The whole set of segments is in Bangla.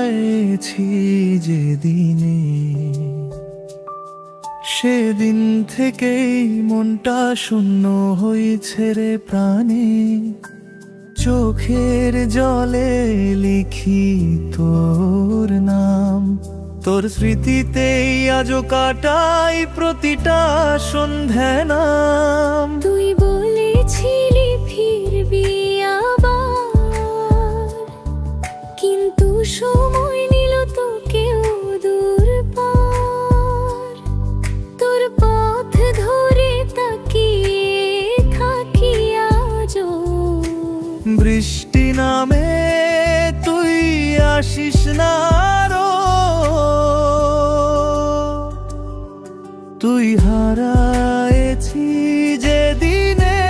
হারায়েছি যেদিনে, সেদিন থেকেই মনটা শূন্য হয়েছে রে প্রাণে। চোখের জলে লিখি তোর নাম, তোর স্মৃতিতেই আজও কাটাই প্রতিটা সন্ধ্যা নাম। তুই বলেছিলি ফিরবি আবার, কিন্তু সময় নিল তোকেও দূর পার। তোর পথ ধরে তাকিয়ে থাকি আজও। বৃষ্টি নামে তুই আসিস না আরো, তুই হারায়েছি যেদিনে,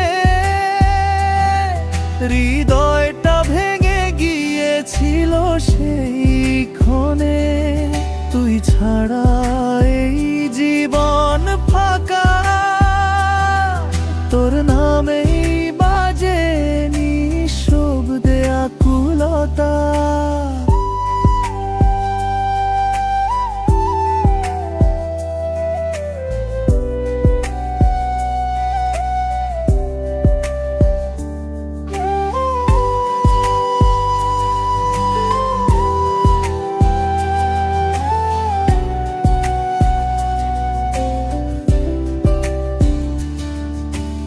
হৃদয়টা ভেঙে গিয়েছিল সেই ক্ষণে। তুই ছাড়া এই জীবন ফাঁকা, তোর নামেই বাজে নিঃশব্দে আকুলতা।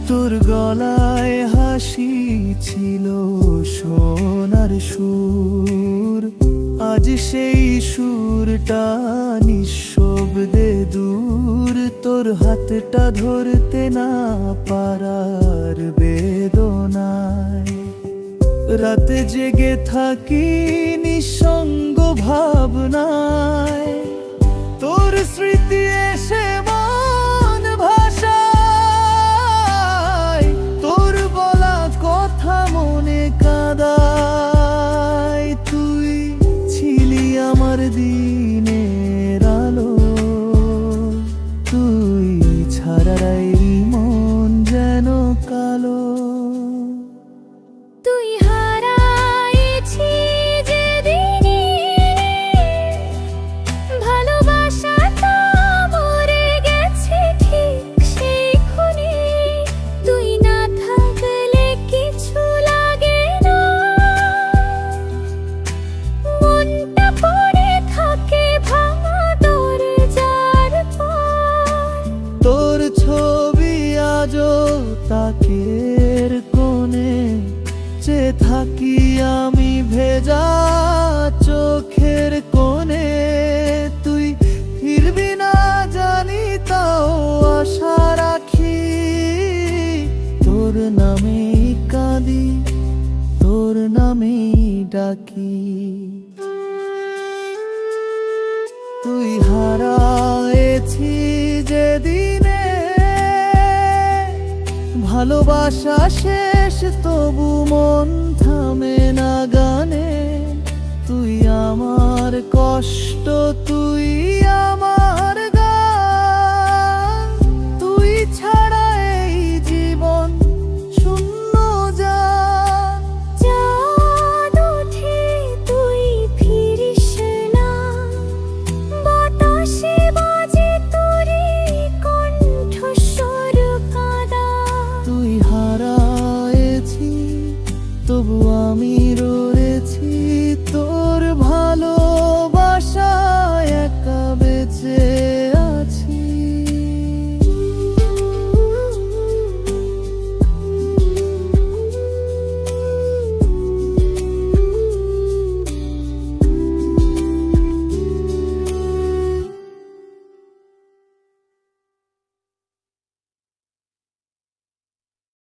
তোর গলায় হাসি ছিল সোনার সুর, আজ সেই সুরটা নিঃশব্দে দূর। তোর হাতটা ধরতে না পারার বেদনায়, রাতে জেগে থাকি নিঃসঙ্গ ভাবনায়। তোর স্মৃতি এসে মন ভাষায়, তোর বলা কথা মনে কাঁদায়। তুই ছিলি আমার দিনের আলো, তুই ছাড়াই মন যেন কালো। তুই হারায়েছি যেদিনে, ভালোবাসাটা মরে গেছে ঠিক সেই ক্ষণে। তুই না থাকলে কিছু লাগে না, মনটা পড়ে থাকে ভাঙা দরজার পার। তোর ছবি আজও তাকের কোণে, যে থাকি আমি ভেজা চোখের কোণে। তুই ফিরবি না জানি তাও আশা রাখি, তোর নামেই কাঁদি, তোর নামেই ডাকি। তুই হারায়েছি যেদিনে, ভালোবাসা শেষ তবু মন থামে না গানে। তুই আমার কষ্ট, তুই আমার